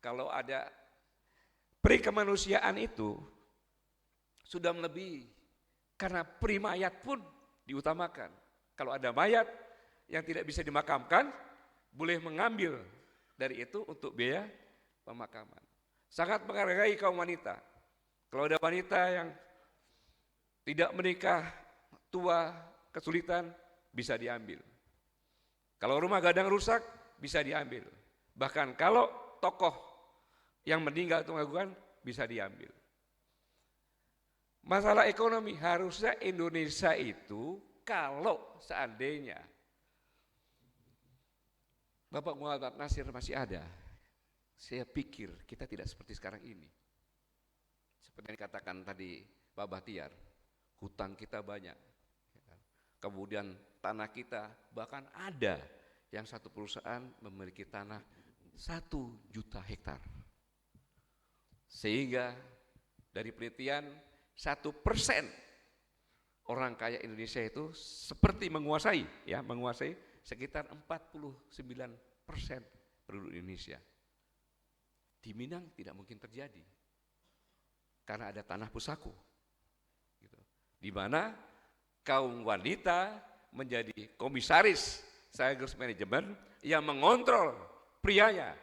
kalau ada peri kemanusiaan itu sudah melebihi, karena peri mayat pun diutamakan. Kalau ada mayat yang tidak bisa dimakamkan, boleh mengambil dari itu untuk biaya pemakaman. Sangat menghargai kaum wanita. Kalau ada wanita yang tidak menikah, tua, kesulitan, bisa diambil. Kalau rumah gadang rusak, bisa diambil. Bahkan kalau tokoh yang meninggal atau mengagungkan, bisa diambil. Masalah ekonomi, harusnya Indonesia itu kalau seandainya Bapak Muhammad Nasir masih ada, saya pikir kita tidak seperti sekarang ini. Seperti yang dikatakan tadi Pak Bahtiar, hutang kita banyak. Kemudian tanah kita, bahkan ada yang satu perusahaan memiliki tanah 1 juta hektar. Sehingga dari penelitian 1% orang kaya Indonesia itu seperti menguasai sekitar 49% penduduk Indonesia. Di Minang tidak mungkin terjadi karena ada tanah pusako, gitu. Di mana kaum wanita menjadi komisaris sekaligus manajemen yang mengontrol prianya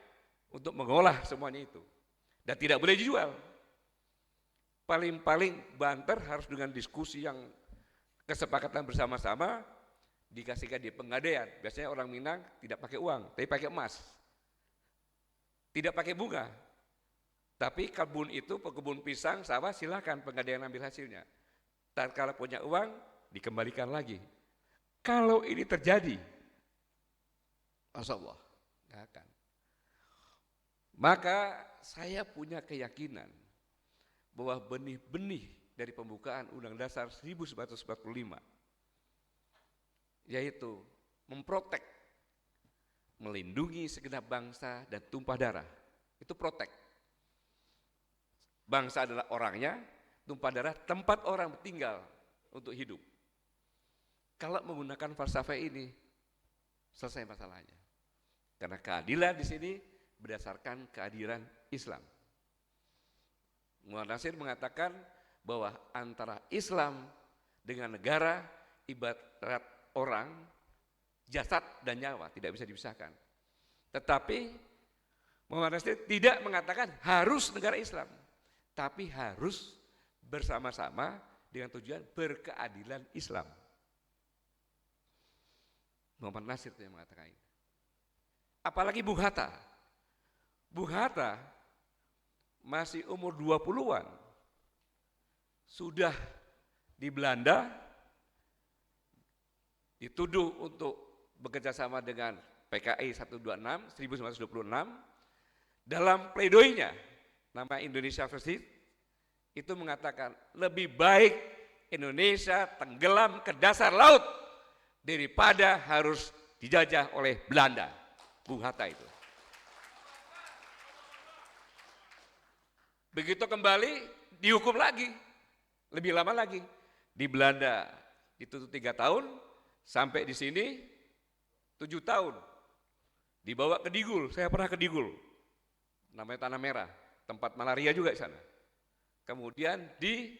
untuk mengolah semuanya itu, dan tidak boleh dijual. Paling-paling banter harus dengan diskusi yang kesepakatan bersama-sama, dikasihkan di penggadaian. Biasanya orang Minang tidak pakai uang, tapi pakai emas. Tidak pakai bunga. Tapi kebun itu, kebun pisang, sawah, silakan penggadaian ambil hasilnya. Tatkala punya uang, dikembalikan lagi. Kalau ini terjadi, Masya Allah, nggak akan. Maka saya punya keyakinan bahwa benih-benih dari pembukaan Undang Dasar 1945, yaitu memprotek, melindungi segenap bangsa dan tumpah darah, itu protek. Bangsa adalah orangnya, tumpah darah tempat orang tinggal untuk hidup. Kalau menggunakan falsafah ini, selesai masalahnya. Karena keadilan di sini berdasarkan keadilan Islam. Muhammad Nasir mengatakan bahwa antara Islam dengan negara ibarat orang, jasad dan nyawa, tidak bisa dipisahkan. Tetapi Muhammad Nasir tidak mengatakan harus negara Islam, tapi harus bersama-sama dengan tujuan berkeadilan Islam. Muhammad Nasir yang mengatakan ini. Apalagi Bung Hatta. Bung Hatta masih umur 20-an, sudah di Belanda dituduh untuk bekerja sama dengan PKI 1926, dalam pledoinya nama Indonesia Versi itu mengatakan lebih baik Indonesia tenggelam ke dasar laut daripada harus dijajah oleh Belanda. Bung Hatta itu. Begitu kembali dihukum lagi, lebih lama lagi. Di Belanda dituntut 3 tahun, sampai di sini 7 tahun. Dibawa ke Digul, saya pernah ke Digul, namanya Tanah Merah, tempat malaria juga di sana. Kemudian di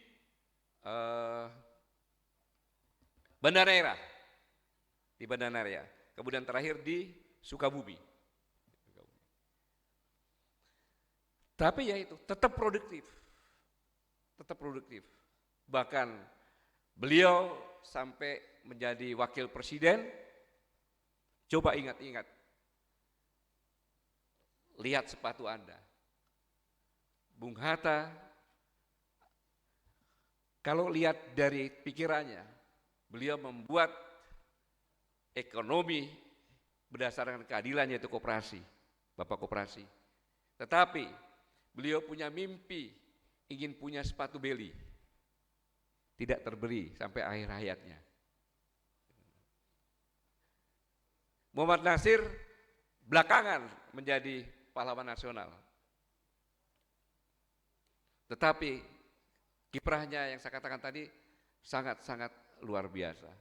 Banda Neira, kemudian terakhir di Sukabumi. Tapi ya itu, tetap produktif. Bahkan beliau sampai menjadi wakil presiden. Coba ingat-ingat, lihat sepatu Anda. Bung Hatta, kalau lihat dari pikirannya, beliau membuat ekonomi berdasarkan keadilan, yaitu koperasi, Bapak koperasi. Tetapi beliau punya mimpi ingin punya sepatu Beli, tidak terberi sampai akhir hayatnya. Muhammad Nasir belakangan menjadi pahlawan nasional, tetapi kiprahnya yang saya katakan tadi sangat-sangat luar biasa.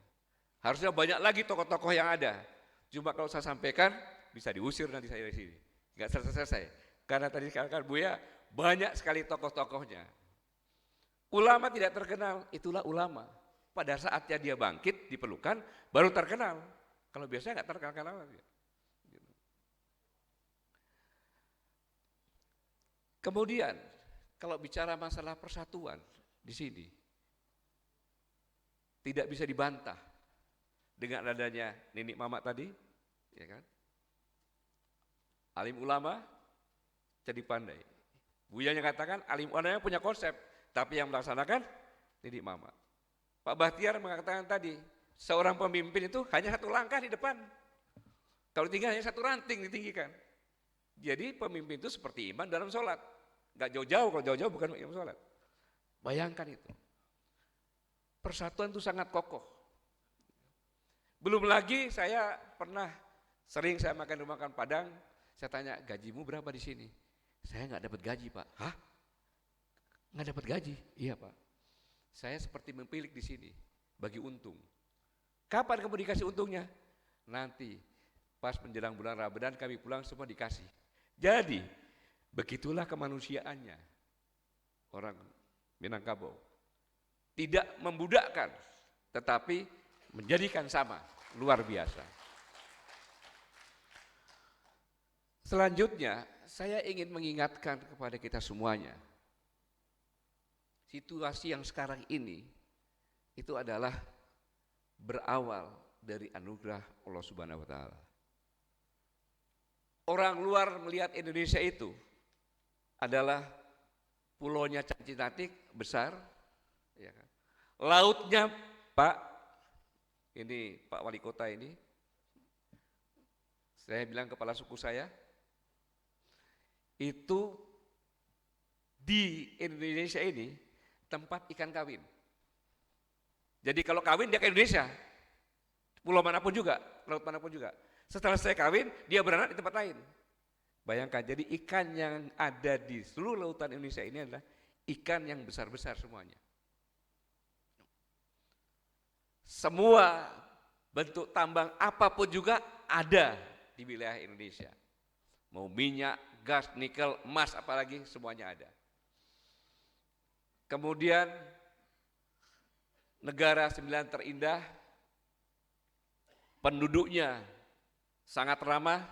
Harusnya banyak lagi tokoh-tokoh yang ada, cuma kalau saya sampaikan bisa diusir nanti saya dari sini, nggak selesai-selesai. Karena tadi dikatakan Buya, banyak sekali tokoh-tokohnya. Ulama tidak terkenal, itulah ulama. Pada saatnya dia bangkit, diperlukan, baru terkenal. Kalau biasanya nggak terkenal. Kemudian, kalau bicara masalah persatuan di sini, tidak bisa dibantah dengan adanya Nenek Mamak tadi, ya kan? Alim ulama jadi pandai. Buya yang katakan alim ulama punya konsep, tapi yang melaksanakan Nenek Mamak. Pak Bahtiar mengatakan tadi, seorang pemimpin itu hanya satu langkah di depan. Kalau tinggal hanya satu ranting ditinggikan. Jadi pemimpin itu seperti imam dalam sholat. Gak jauh-jauh, kalau jauh-jauh bukan imam sholat. Bayangkan itu. Persatuan itu sangat kokoh. Belum lagi saya pernah sering saya makan di rumah makan Padang, saya tanya, gajimu berapa di sini? Saya nggak dapat gaji, Pak. Hah? Nggak dapat gaji? Iya, Pak. Saya seperti mempilik di sini, bagi untung. Kapan kamu dikasih untungnya? Nanti, pas menjelang bulan Ramadan kami pulang semua dikasih. Jadi, begitulah kemanusiaannya orang Minangkabau. Tidak membudakkan, tetapi menjadikan sama, luar biasa. Selanjutnya, saya ingin mengingatkan kepada kita semuanya, situasi yang sekarang ini itu adalah berawal dari anugerah Allah Subhanahu wa taala. Orang luar melihat Indonesia itu adalah pulaunya Cacinatik besar, ya kan? Lautnya Pak, ini Pak Wali Kota ini, saya bilang kepala suku saya, itu di Indonesia ini tempat ikan kawin. Jadi kalau kawin dia ke Indonesia, pulau manapun juga, laut manapun juga. Setelah saya kawin, dia beranak di tempat lain. Bayangkan, jadi ikan yang ada di seluruh lautan Indonesia ini adalah ikan yang besar-besar semuanya. Semua bentuk tambang apapun juga ada di wilayah Indonesia. Mau minyak, gas, nikel, emas, apalagi semuanya ada. Kemudian negara 9 terindah, penduduknya sangat ramah,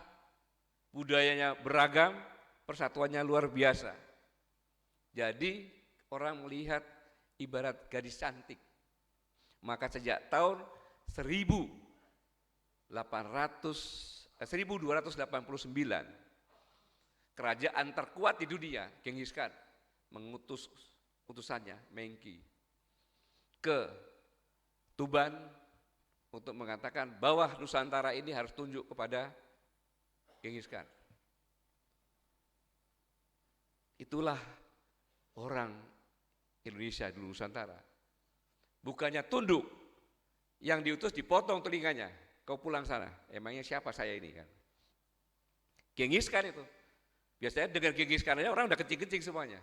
budayanya beragam, persatuannya luar biasa. Jadi orang melihat ibarat gadis cantik. Maka sejak tahun 1289, kerajaan terkuat di dunia, Genghis Khan, mengutus utusannya, Mengki, ke Tuban untuk mengatakan bahwa Nusantara ini harus tunduk kepada Genghis Khan. Itulah orang Indonesia di Nusantara. Bukannya tunduk, yang diutus dipotong telinganya, kau pulang sana. Emangnya siapa saya ini kan? Genghis Khan itu. Biasanya dengan Genghis Khan aja orang udah kencing-kencing semuanya.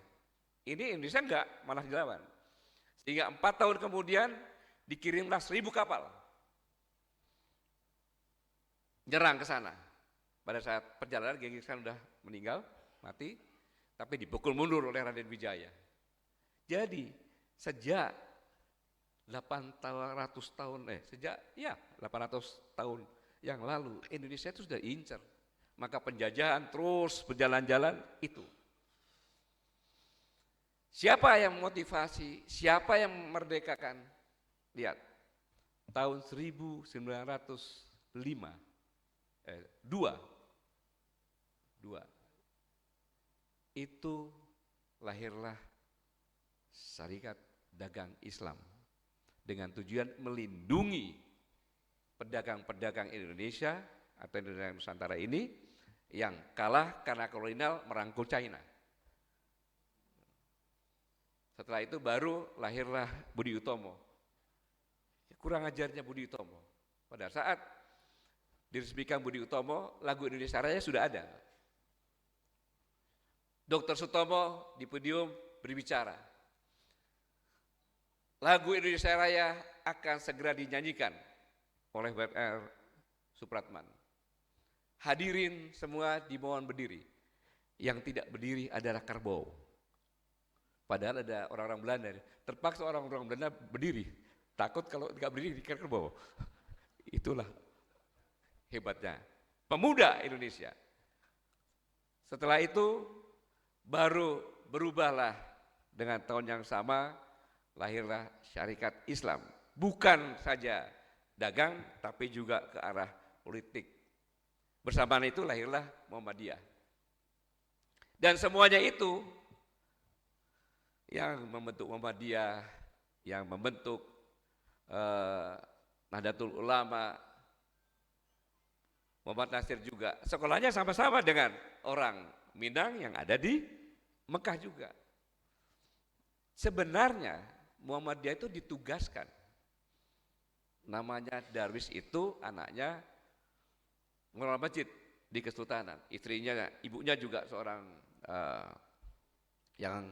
Ini Indonesia enggak, malah dilawan. Sehingga 4 tahun kemudian dikirimlah 1000 kapal nyerang ke sana. Pada saat perjalanan Genghis Khan sudah meninggal, mati, tapi dipukul mundur oleh Raden Wijaya. Jadi sejak 800 tahun sejak 800 tahun yang lalu Indonesia itu sudah incer. Maka penjajahan terus berjalan-jalan itu. Siapa yang memotivasi, siapa yang memerdekakan? Lihat, tahun 1905, itu lahirlah Syarikat Dagang Islam dengan tujuan melindungi pedagang-pedagang Indonesia atau Indonesia Nusantara ini yang kalah karena kolonial merangkul China. Setelah itu baru lahirlah Budi Utomo. Kurang ajarnya Budi Utomo. Pada saat diresmikan Budi Utomo, lagu Indonesia Raya sudah ada. Dr. Sutomo di podium berbicara. Lagu Indonesia Raya akan segera dinyanyikan oleh WR Supratman. Hadirin semua dimohon berdiri. yang tidak berdiri adalah kerbau. Padahal ada orang-orang Belanda, terpaksa orang-orang Belanda berdiri, takut kalau tidak berdiri dikira kerbau. Itulah hebatnya pemuda Indonesia. Setelah itu baru berubahlah dengan tahun yang sama, lahirlah Syarikat Islam. Bukan saja dagang, tapi juga ke arah politik. Bersamaan itu lahirlah Muhammadiyah. Dan semuanya itu yang membentuk Muhammadiyah, yang membentuk Nahdlatul Ulama, Muhammad Nasir juga. Sekolahnya sama-sama dengan orang Minang yang ada di Mekah juga. Sebenarnya Muhammadiyah itu ditugaskan. Namanya Darwis itu anaknya mengelola masjid di Kesultanan. Ibunya juga seorang yang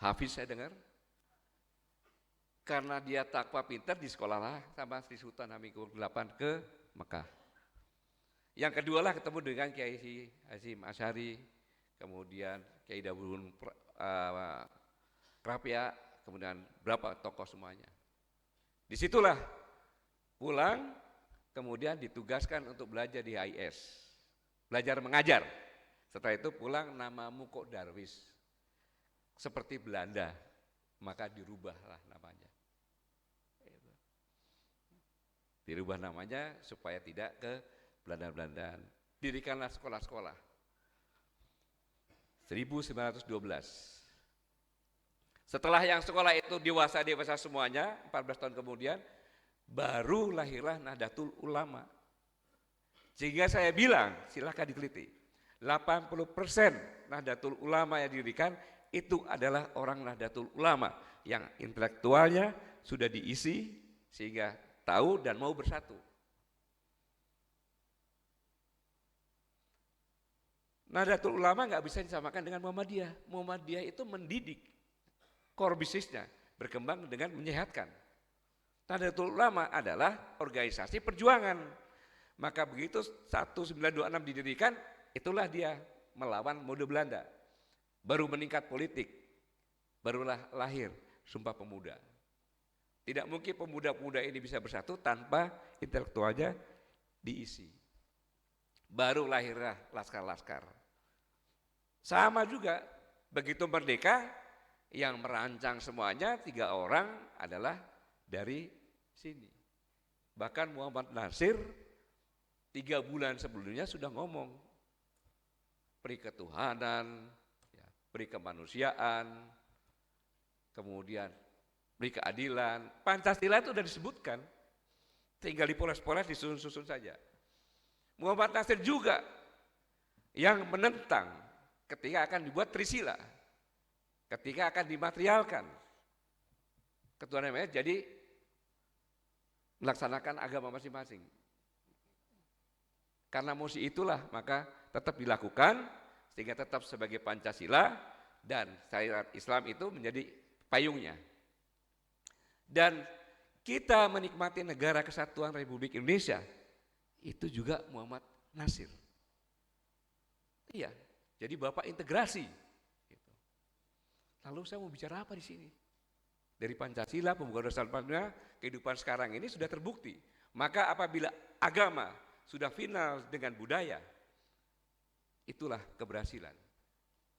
hafiz saya dengar. Karena dia takwa pintar di sekolahlah sama Sri Sultan Hamengkubuwono VIII ke Mekah. Yang kedua lah ketemu dengan Kiai Hasyim Asy'ari, kemudian Kiai Daburun Krapia, kemudian berapa tokoh semuanya. Disitulah pulang, kemudian ditugaskan untuk belajar di HIS, belajar mengajar. Setelah itu pulang, namamu kok Darwis, seperti Belanda, maka dirubahlah namanya. Dirubah namanya supaya tidak ke Belanda-Belandaan. Dirikanlah sekolah-sekolah. 1912. Setelah yang sekolah itu dewasa semuanya, 14 tahun kemudian, baru lahirlah Nahdlatul Ulama. Sehingga saya bilang, silakan diteliti, 80% Nahdlatul Ulama yang didirikan itu adalah orang Nahdlatul Ulama yang intelektualnya sudah diisi sehingga tahu dan mau bersatu. Nahdlatul Ulama nggak bisa disamakan dengan Muhammadiyah. Muhammadiyah itu mendidik, core bisnisnya berkembang dengan menyehatkan. Nahdlatul Ulama adalah organisasi perjuangan. Maka begitu 1926 didirikan, itulah dia melawan mode Belanda. Baru meningkat politik, barulah lahir Sumpah Pemuda. Tidak mungkin pemuda-pemuda ini bisa bersatu tanpa intelektualnya diisi. Baru lahirlah laskar-laskar. Sama juga, begitu merdeka, yang merancang semuanya 3 orang adalah dari sini. Bahkan Muhammad Nasir 3 bulan sebelumnya sudah ngomong peri ketuhanan, peri kemanusiaan, kemudian peri keadilan. Pancasila itu sudah disebutkan, tinggal dipoles-poles, disusun-susun saja. Muhammad Nasir juga yang menentang ketika akan dibuat Trisila, ketika akan dimaterialkan ketuhanan yang jadi melaksanakan agama masing-masing. Karena musi itulah maka tetap dilakukan sehingga tetap sebagai Pancasila dan syariat Islam itu menjadi payungnya. Dan kita menikmati negara kesatuan Republik Indonesia itu juga Muhammad Nasir. Iya, jadi Bapak integrasi. Lalu saya mau bicara apa di sini? Dari Pancasila, pembukaan dasar Pancasila, kehidupan sekarang ini sudah terbukti. Maka apabila agama sudah final dengan budaya, itulah keberhasilan.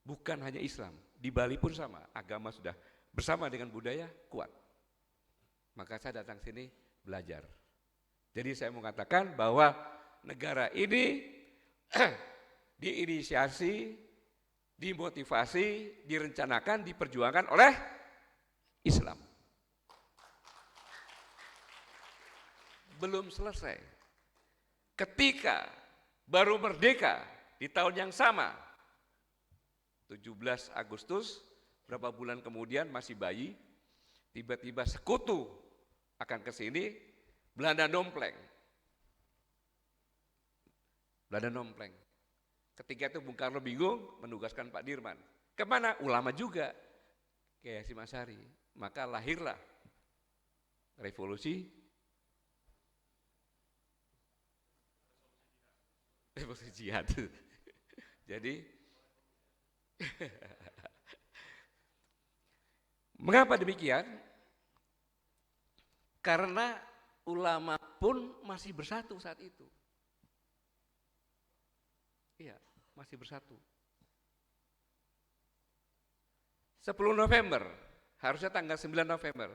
Bukan hanya Islam, di Bali pun sama, agama sudah bersama dengan budaya kuat. Maka saya datang sini belajar. Jadi saya mengatakan bahwa negara ini diinisiasi, dimotivasi, direncanakan, diperjuangkan oleh Islam. Belum selesai. Ketika baru merdeka di tahun yang sama, 17 Agustus, berapa bulan kemudian masih bayi, tiba-tiba sekutu akan ke sini, Belanda nompleng. Belanda nompleng. Ketika itu Bung Karno bingung menugaskan Pak Dirman. Kemana? Ulama juga. Kiai Hasyim Asy'ari. Maka lahirlah revolusi jihad. Jadi Mengapa demikian? Karena ulama pun masih bersatu saat itu. Iya, masih bersatu. 10 November, harusnya tanggal 9 November,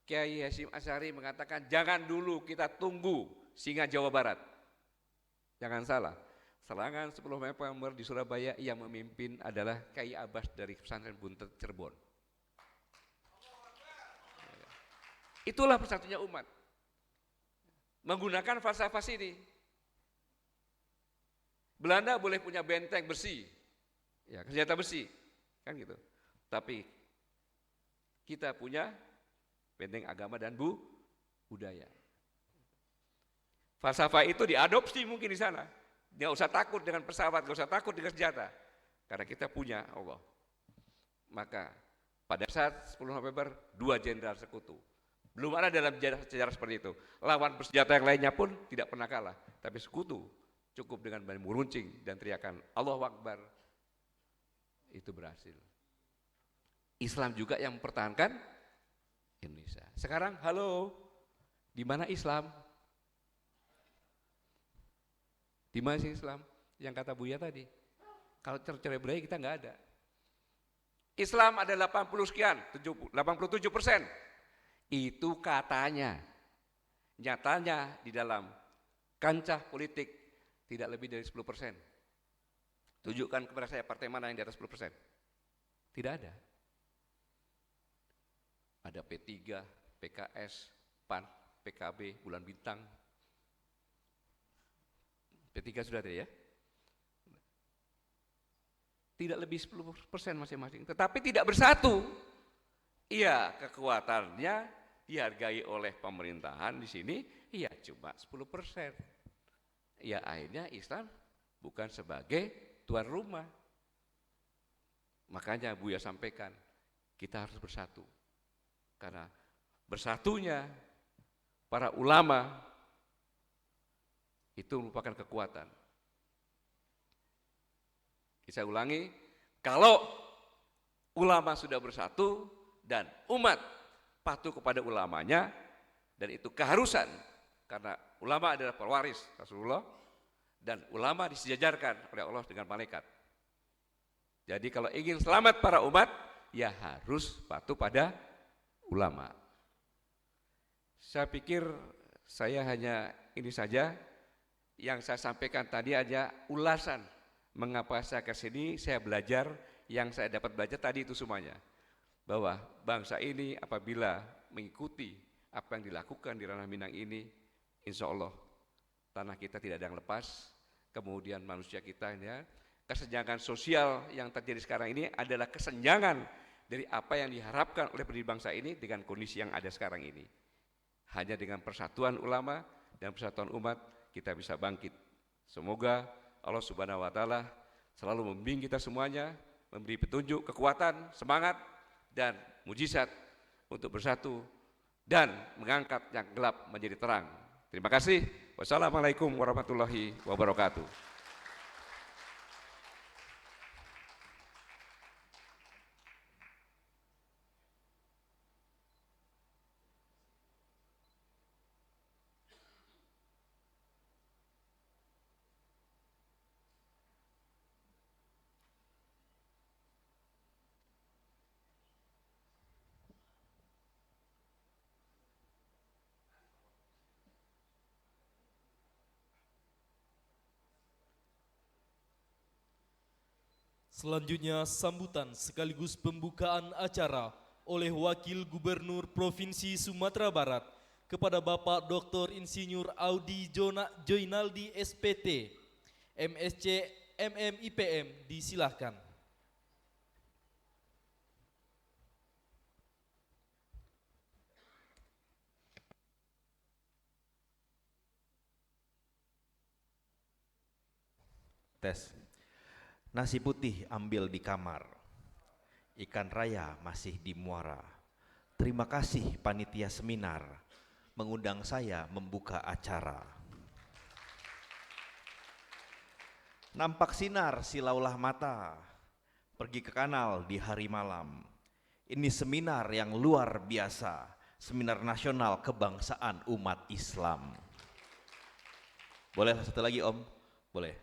Kiai Hasyim Asy'ari mengatakan jangan dulu, kita tunggu singa Jawa Barat. Jangan salah, serangan 10 November di Surabaya yang memimpin adalah Kiai Abbas dari pesantren Buntet Cirebon. Itulah persatunya umat. Menggunakan falsafah ini. Belanda boleh punya benteng besi, ya senjata besi, kan gitu. Tapi kita punya benteng agama dan budaya. Falsafah itu diadopsi mungkin di sana. Nggak usah takut dengan pesawat, nggak usah takut dengan senjata, karena kita punya Allah. Maka pada saat 10 November 2 jenderal sekutu. Belum ada dalam sejarah seperti itu. Lawan bersenjata yang lainnya pun tidak pernah kalah, tapi sekutu cukup dengan meruncing dan teriakan Allahu Akbar, itu berhasil. Islam juga yang mempertahankan Indonesia. Sekarang halo, di mana Islam? Di mana sih Islam? Yang kata Buya tadi. Kalau cerai berai kita nggak ada. Islam ada 80 sekian, 87%. Itu katanya. Nyatanya di dalam kancah politik tidak lebih dari 10%. Tunjukkan kepada saya partai mana yang di atas 10%. Tidak ada. Ada P3, PKS, PAN, PKB, Bulan Bintang. P3 sudah ada ya? Tidak lebih 10% masing-masing, tetapi tidak bersatu. Iya, kekuatannya dihargai oleh pemerintahan di sini, iya cuma 10%. Ya akhirnya Islam bukan sebagai tuan rumah. Makanya Buya sampaikan, kita harus bersatu. Karena bersatunya para ulama itu merupakan kekuatan. Saya ulangi, kalau ulama sudah bersatu dan umat patuh kepada ulamanya, dan itu keharusan, karena ulama adalah pewaris Rasulullah, dan ulama disejajarkan oleh Allah dengan malaikat. Jadi kalau ingin selamat para umat, ya harus patuh pada ulama. Saya pikir saya hanya ini saja yang saya sampaikan tadi, aja ulasan mengapa saya ke sini. Saya belajar, yang saya dapat belajar tadi itu semuanya, bahwa bangsa ini apabila mengikuti apa yang dilakukan di ranah Minang ini, insya Allah tanah kita tidak ada yang lepas. Kemudian manusia kita ya, kesenjangan sosial yang terjadi sekarang ini adalah kesenjangan dari apa yang diharapkan oleh pendiri bangsa ini dengan kondisi yang ada sekarang ini. Hanya dengan persatuan ulama dan persatuan umat kita bisa bangkit. Semoga Allah Subhanahu wa Ta'ala selalu membimbing kita semuanya, memberi petunjuk, kekuatan, semangat, dan mujizat untuk bersatu dan mengangkat yang gelap menjadi terang. Terima kasih. Wassalamualaikum warahmatullahi wabarakatuh. Selanjutnya sambutan sekaligus pembukaan acara oleh Wakil Gubernur Provinsi Sumatera Barat kepada Bapak Dr. Insinyur Audi Joinaldi SPT, MSc MMIPM, disilahkan. Tes. Nasi putih ambil di kamar, ikan raya masih di muara. Terima kasih panitia seminar mengundang saya membuka acara. Nampak sinar silaulah mata, pergi ke kanal di hari malam. Ini seminar yang luar biasa, seminar nasional kebangsaan umat Islam. Boleh satu lagi Om? Boleh.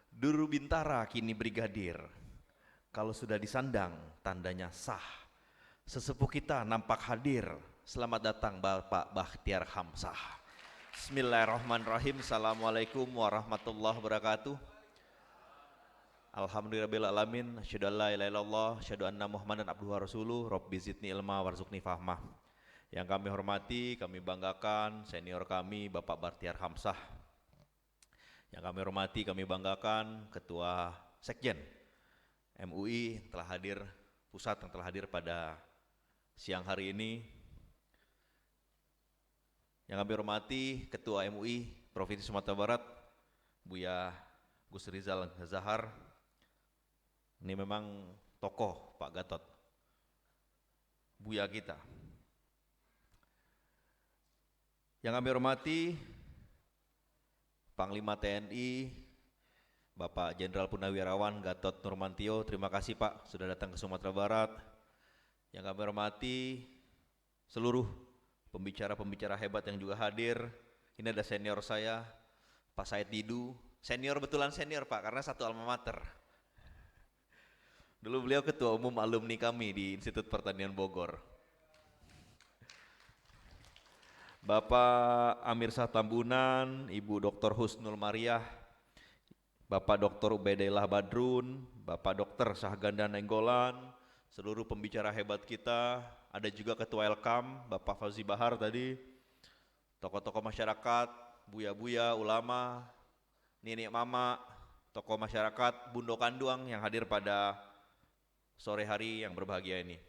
Duru Bintara kini brigadir. Kalau sudah disandang, tandanya sah. Sesepuh kita nampak hadir. Selamat datang Bapak Bahtiar Hamzah. Bismillahirrahmanirrahim. Assalamualaikum warahmatullahi wabarakatuh. Alhamdulillahirrahmanirrahim. Asyhadu an la ilaha illallah, asyhadu anna Muhammadan abduhu wa rasuluh. Rabbi zidni ilma warzuqni fahmah. Yang kami hormati, kami banggakan senior kami Bapak Bahtiar Hamzah. Yang kami hormati, kami banggakan Ketua Sekjen MUI telah hadir, pusat yang telah hadir pada siang hari ini. Yang kami hormati Ketua MUI Provinsi Sumatera Barat, Buya Gus Rizal Zahar. Ini memang tokoh Pak Gatot, Buya kita. Yang kami hormati Panglima TNI Bapak Jenderal Purnawirawan Gatot Nurmantio, terima kasih Pak sudah datang ke Sumatera Barat. Yang kami hormati seluruh pembicara-pembicara hebat yang juga hadir. Ini ada senior saya, Pak Said Didu. Senior betulan senior Pak, karena satu alma mater. Dulu beliau ketua umum alumni kami di Institut Pertanian Bogor. Bapak Amir Shah Tambunan, Ibu Dr. Husnul Mariah, Bapak Dr. Ubaidillah Badrun, Bapak Dr. Syahganda Nenggolan, seluruh pembicara hebat kita, ada juga Ketua Elkam, Bapak Fauzi Bahar tadi, tokoh-tokoh masyarakat, buya-buya, ulama, nenek mama, tokoh masyarakat, Bundo Kanduang yang hadir pada sore hari yang berbahagia ini.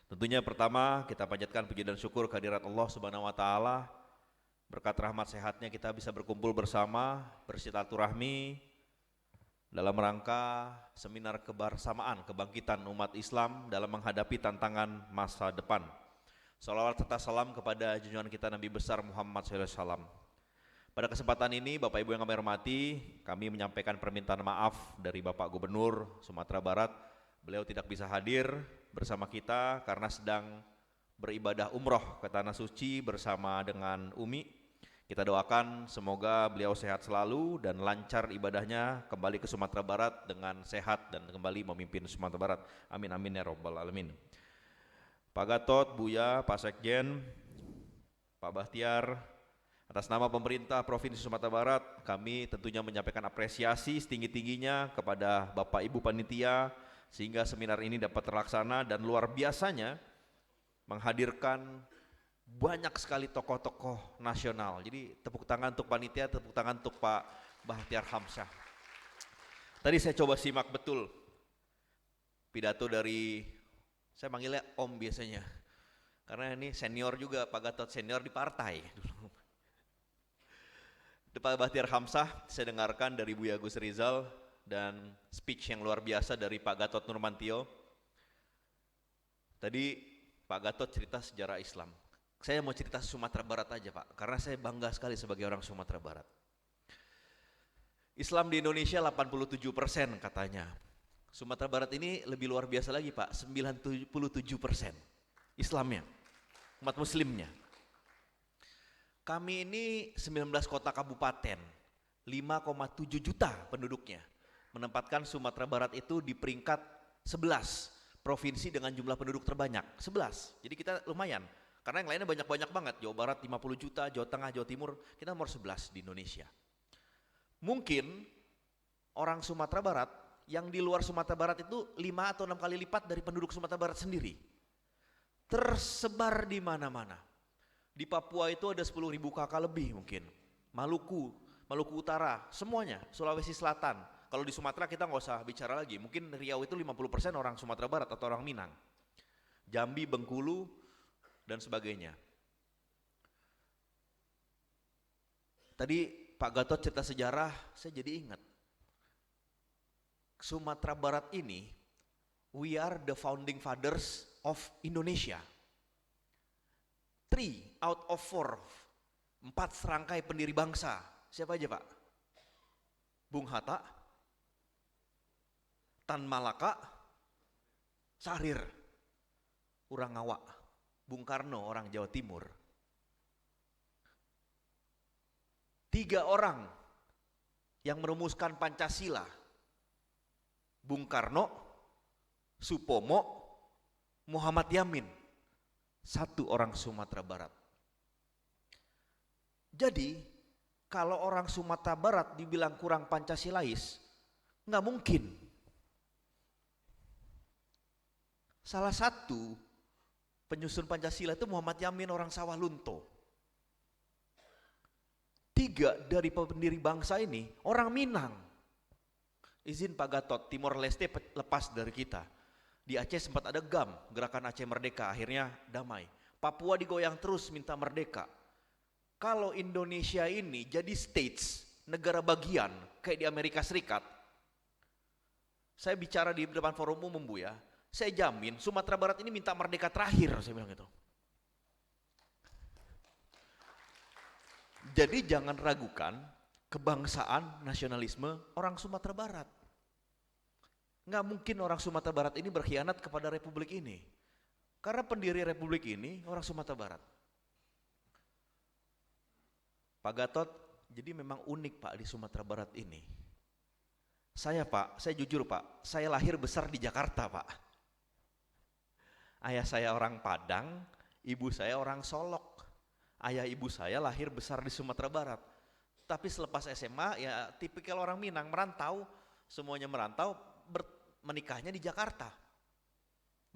Tentunya pertama kita panjatkan puji dan syukur kehadirat Allah Subhanahu wa taala. Berkat rahmat sehatnya kita bisa berkumpul bersama, bersilaturahmi dalam rangka seminar kebersamaan kebangkitan umat Islam dalam menghadapi tantangan masa depan. Salawat serta salam kepada junjungan kita Nabi besar Muhammad SAW. Pada kesempatan ini Bapak Ibu yang kami hormati, kami menyampaikan permintaan maaf dari Bapak Gubernur Sumatera Barat. Beliau tidak bisa hadir bersama kita karena sedang beribadah umroh ke Tanah Suci bersama dengan Umi. Kita doakan semoga beliau sehat selalu dan lancar ibadahnya, kembali ke Sumatera Barat dengan sehat dan kembali memimpin Sumatera Barat. Amin amin ya robbal alamin. Pak Gatot, Buya, Pak Sekjen, Pak Bahtiar, atas nama pemerintah Provinsi Sumatera Barat, kami tentunya menyampaikan apresiasi setinggi-tingginya kepada Bapak Ibu Panitia sehingga seminar ini dapat terlaksana dan luar biasanya menghadirkan banyak sekali tokoh-tokoh nasional. Jadi tepuk tangan untuk panitia, tepuk tangan untuk Pak Bahtiar Hamzah. Tadi saya coba simak betul pidato dari, saya manggilnya Om biasanya, karena ini senior juga, Pak Gatot senior di partai. Pak Bahtiar Hamzah saya dengarkan dari Buya Gus Rizal dan speech yang luar biasa dari Pak Gatot Nurmantio. Tadi Pak Gatot cerita sejarah Islam. Saya mau cerita Sumatera Barat aja Pak, karena saya bangga sekali sebagai orang Sumatera Barat. Islam di Indonesia 87% katanya. Sumatera Barat ini lebih luar biasa lagi Pak, 97% Islamnya, umat muslimnya. Kami ini 19 kota kabupaten, 5,7 juta penduduknya, menempatkan Sumatera Barat itu di peringkat 11 provinsi dengan jumlah penduduk terbanyak, 11. Jadi kita lumayan, karena yang lainnya banyak-banyak banget. Jawa Barat 50 juta, Jawa Tengah, Jawa Timur, kita nomor 11 di Indonesia. Mungkin orang Sumatera Barat yang di luar Sumatera Barat itu 5 atau 6 kali lipat dari penduduk Sumatera Barat sendiri. Tersebar di mana-mana. Di Papua itu ada 10.000 KK lebih mungkin. Maluku Utara, semuanya, Sulawesi Selatan. Kalau di Sumatera kita nggak usah bicara lagi, mungkin Riau itu 50% orang Sumatera Barat atau orang Minang. Jambi, Bengkulu, dan sebagainya. Tadi Pak Gatot cerita sejarah, saya jadi ingat. Sumatera Barat ini, we are the founding fathers of Indonesia. 3 out of 4, 4 serangkai pendiri bangsa. Siapa aja Pak? Bung Hatta, Tan Malaka, Sahrir, orang Ngawak, Bung Karno orang Jawa Timur. 3 orang yang merumuskan Pancasila, Bung Karno, Supomo, Muhammad Yamin, 1 orang Sumatera Barat. Jadi kalau orang Sumatera Barat dibilang kurang Pancasilais, nggak mungkin. Salah satu penyusun Pancasila itu Muhammad Yamin orang Sawah Lunto. 3 dari pendiri bangsa ini orang Minang. Izin Pak Gatot, Timor Leste lepas dari kita. Di Aceh sempat ada GAM, Gerakan Aceh Merdeka, akhirnya damai. Papua digoyang terus minta merdeka. Kalau Indonesia ini jadi states, negara bagian kayak di Amerika Serikat, saya bicara di depan forum umum Bu ya, saya jamin Sumatera Barat ini minta merdeka terakhir, saya bilang gitu. Jadi jangan ragukan kebangsaan, nasionalisme orang Sumatera Barat. Nggak mungkin orang Sumatera Barat ini berkhianat kepada Republik ini. Karena pendiri Republik ini orang Sumatera Barat. Pak Gatot, jadi memang unik Pak di Sumatera Barat ini. Saya Pak, saya jujur Pak, saya lahir besar di Jakarta Pak. Ayah saya orang Padang, ibu saya orang Solok. Ayah ibu saya lahir besar di Sumatera Barat. Tapi selepas SMA ya tipikal orang Minang, merantau, semuanya merantau, menikahnya di Jakarta.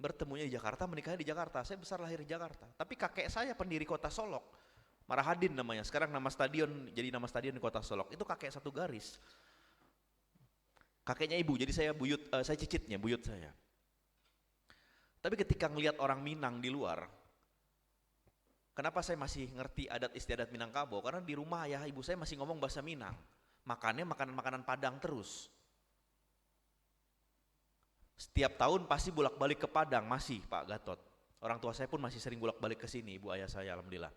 Bertemunya di Jakarta, menikahnya di Jakarta. Saya besar lahir di Jakarta. Tapi kakek saya pendiri kota Solok, Marahadin namanya. Sekarang nama stadion jadi nama stadion di kota Solok. Itu kakek satu garis. Kakeknya ibu, jadi saya saya cicitnya, buyut saya. Tapi ketika ngelihat orang Minang di luar, kenapa saya masih ngerti adat istiadat Minangkabau? Karena di rumah ayah ibu saya masih ngomong bahasa Minang. Makannya makanan-makanan Padang terus. Setiap tahun pasti bolak-balik ke Padang, masih Pak Gatot. Orang tua saya pun masih sering bolak-balik ke sini, ibu ayah saya alhamdulillah.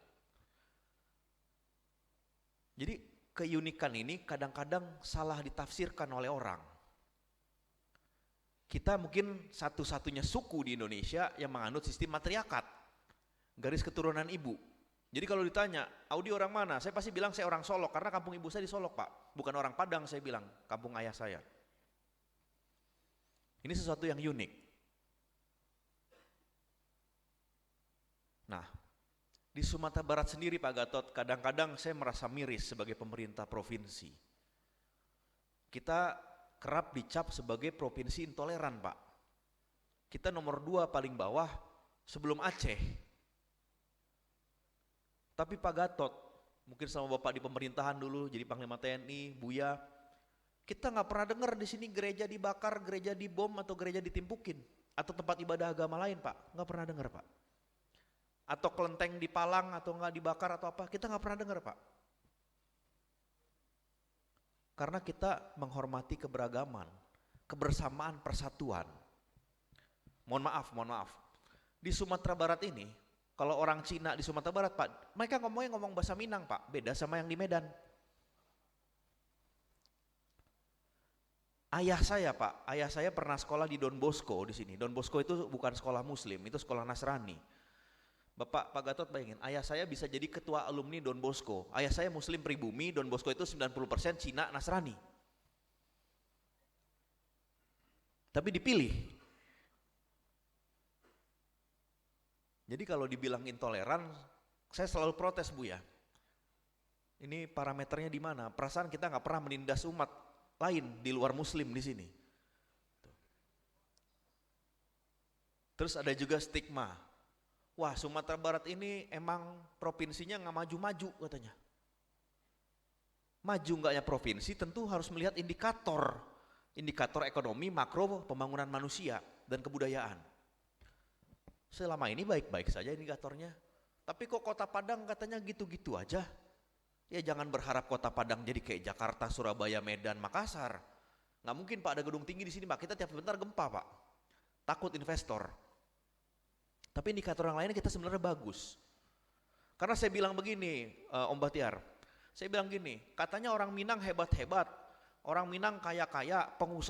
Jadi keunikan ini kadang-kadang salah ditafsirkan oleh orang. Kita mungkin satu-satunya suku di Indonesia yang menganut sistem matriarkat, garis keturunan ibu. Jadi kalau ditanya, Audi orang mana? Saya pasti bilang saya orang Solok, karena kampung ibu saya di Solok Pak. Bukan orang Padang saya bilang, kampung ayah saya. Ini sesuatu yang unik. Nah, di Sumatera Barat sendiri Pak Gatot, kadang-kadang saya merasa miris sebagai pemerintah provinsi. Kita kerap dicap sebagai provinsi intoleran Pak. Kita nomor 2 paling bawah sebelum Aceh. Tapi Pak Gatot, mungkin sama Bapak di pemerintahan dulu jadi Panglima TNI, Buya, kita nggak pernah dengar di sini gereja dibakar, gereja dibom atau gereja ditimpukin atau tempat ibadah agama lain Pak, nggak pernah dengar Pak. Atau kelenteng dipalang atau nggak dibakar atau apa, kita nggak pernah dengar Pak. Karena kita menghormati keberagaman, kebersamaan, persatuan. Mohon maaf. Di Sumatera Barat ini, kalau orang Cina di Sumatera Barat Pak, mereka ngomong bahasa Minang Pak, beda sama yang di Medan. Ayah saya pernah sekolah di Don Bosco di sini. Don Bosco itu bukan sekolah Muslim, itu sekolah Nasrani. Pak Gatot bayangin, ayah saya bisa jadi ketua alumni Don Bosco. Ayah saya Muslim pribumi, Don Bosco itu 90% Cina Nasrani. Tapi dipilih. Jadi kalau dibilang intoleran, saya selalu protes Bu ya. Ini parameternya di mana? Perasaan kita nggak pernah menindas umat lain di luar Muslim di sini. Terus ada juga stigma. Wah, Sumatera Barat ini emang provinsinya nggak maju-maju katanya. Maju nggaknya provinsi tentu harus melihat indikator ekonomi, makro, pembangunan manusia dan kebudayaan. Selama ini baik-baik saja indikatornya. Tapi kok Kota Padang katanya gitu-gitu aja. Ya jangan berharap Kota Padang jadi kayak Jakarta, Surabaya, Medan, Makassar. Nggak mungkin Pak ada gedung tinggi di sini Pak. Kita tiap sebentar gempa Pak. Takut investor. Tapi indikator yang lainnya kita sebenarnya bagus. Karena saya bilang begini, Om Bahtiar. Saya bilang gini, katanya orang Minang hebat-hebat. Orang Minang kaya-kaya, pengusaha.